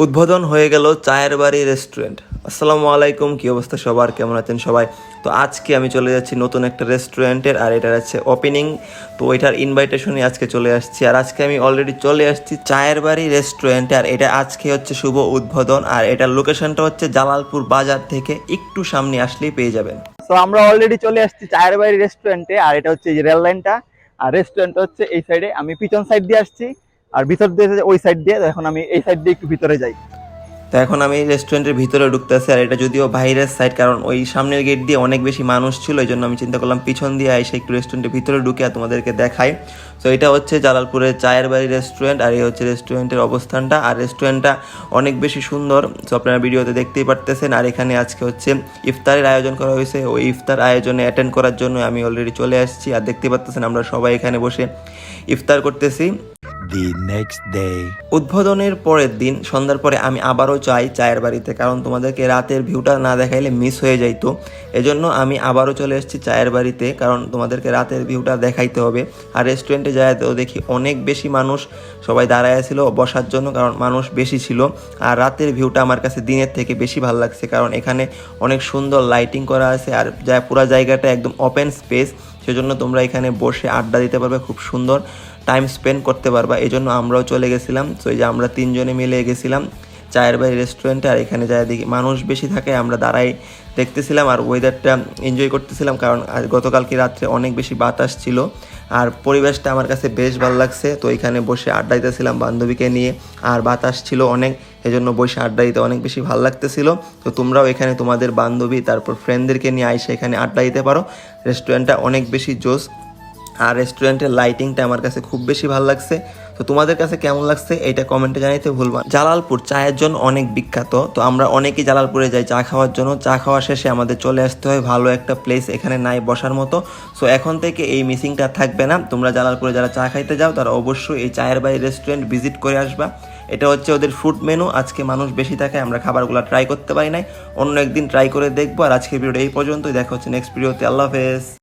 উদ্বোধন হয়ে গেল চায়ের বাড়ি রেস্টুরেন্ট। আসসালামু আলাইকুম, কী অবস্থা সবার, কেমন আছেন সবাই? তো আজকে আমি চলে যাচ্ছি নতুন একটা রেস্টুরেন্টের, আর এটার হচ্ছে ওপেনিং। তো এটার ইনভাইটেশনই আজকে চলে আসছি, আর আজকে আমি অলরেডি চলে আসছি চায়ের বাড়ি রেস্টুরেন্টে। আর এটা আজকে হচ্ছে শুভ উদ্বোধন, আর এটার লোকেশনটা হচ্ছে জালালপুর বাজার থেকে একটু সামনে আসলেই পেয়ে যাবেন। তো আমরা অলরেডি চলে আসছি চায়ের বাড়ি রেস্টুরেন্টে, আর এটা হচ্ছে যে রেল লাইনটা, আর রেস্টুরেন্টটা হচ্ছে এই সাইডে। আমি পিছন সাইড দিয়ে আসছি, আর ভিতর দিয়ে ওই সাইড দিয়ে। এখন আমি এই সাইড দিয়ে একটু ভিতরে যাই। তো এখন আমি রেস্টুরেন্টের ভিতরে ঢুকতেছি, আর এটা যদিও বাইরের সাইড, কারণ ওই সামনের গেট দিয়ে অনেক বেশি মানুষ ছিল, এই জন্য আমি চিন্তা করলাম পিছন দিয়ে এসে একটু রেস্টুরেন্টের ভিতরে ঢুকে আর তোমাদেরকে দেখাই। তো এটা হচ্ছে জালালপুরের চায়ের বাড়ি রেস্টুরেন্ট, আর এই হচ্ছে রেস্টুরেন্টের অবস্থানটা। আর রেস্টুরেন্টটা অনেক বেশি সুন্দর, তো আপনারা ভিডিওতে দেখতেই পারতেছেন। আর এখানে আজকে হচ্ছে ইফতারের আয়োজন করা হয়েছে, ওই ইফতার আয়োজনে অ্যাটেন্ড করার জন্য আমি অলরেডি চলে আসছি। আর দেখতে পারতেছেন আমরা সবাই এখানে বসে ইফতার করতেছি। The next day. উদ্বোধনের পরের দিন সন্ধ্যার পরে আমি আবারও যাই চায়ের বাড়িতে, কারণ তোমাদেরকে রাতের ভিউটা না দেখাইলে মিস হয়ে যাইতো। এজন্য আমি আবারও চলে এসেছি চায়ের বাড়িতে, কারণ তোমাদেরকে রাতের ভিউটা দেখাইতে হবে। আর রেস্টুরেন্টে যাইতেও দেখি অনেক বেশি মানুষ সবাই দাঁড়ায় ছিল বসার জন্য, কারণ মানুষ বেশি ছিল। আর রাতের ভিউটা আমার কাছে দিনের থেকে বেশি ভালো লাগছে, কারণ এখানে অনেক সুন্দর লাইটিং করা আছে, আর যা পুরো জায়গাটা একদম ওপেন স্পেস। সেজন্য তোমরা এখানে বসে আড্ডা দিতে পারবে, খুব সুন্দর টাইম স্পেন্ড করতে পারবা। এই জন্য আমরাও চলে গেছিলাম। তো এই যে আমরা তিনজনে মিলে গেছিলাম চায়ের বাড়ি রেস্টুরেন্টে, আর এখানে যায় দেখি মানুষ বেশি থাকে, আমরা দাঁড়াই দেখতেছিলাম আর ওয়েদারটা এনজয় করতেছিলাম, কারণ গতকালকে রাত্রে অনেক বেশি বাতাস ছিল, আর পরিবেশটা আমার কাছে বেশ ভালো লাগছে। তো এখানে বসে আড্ডা দিতেছিলাম বান্ধবীকে নিয়ে, আর বাতাস ছিল অনেক, এজন্য বসে আড্ডা দিতে অনেক বেশি ভালো লাগতেছিল। তো তোমরাও এখানে তোমাদের বান্ধবী তারপর ফ্রেন্ডদেরকে নিয়ে আইসে এখানে আড্ডা দিতে পারো। রেস্টুরেন্টটা অনেক বেশি জোস, আর রেস্টুরেন্টের লাইটিংটা আমার কাছে খুব বেশি ভালো লাগছে। তো তোমাদের কাছে কেমন লাগছে এটা কমেন্টে জানাইতে ভুলবা। জালালপুর চায়ের জন্য অনেক বিখ্যাত, তো আমরা অনেকেই জালালপুরে যাই চা খাওয়ার জন্য। চা খাওয়া শেষে আমাদের চলে আসতে হয় ভালো একটা প্লেস, এখানে নাই বসার মতো। সো এখন থেকে এই মিসিংটা থাকবে না। তোমরা জালালপুরে যারা চা খাইতে যাও তারা অবশ্যই এই চায়ের বাড়ি রেস্টুরেন্ট ভিজিট করে আসবা। এটা হচ্ছে ওদের ফুড মেনু। আজকে মানুষ বেশি থাকে, আমরা খাবারগুলো ট্রাই করতে পারি নাই, অন্য একদিন ট্রাই করে দেখবো। আর আজকের ভিডিওটা এই পর্যন্তই, দেখা হচ্ছে নেক্সট ভিডিওতে। আল্লাহ হাফেজ।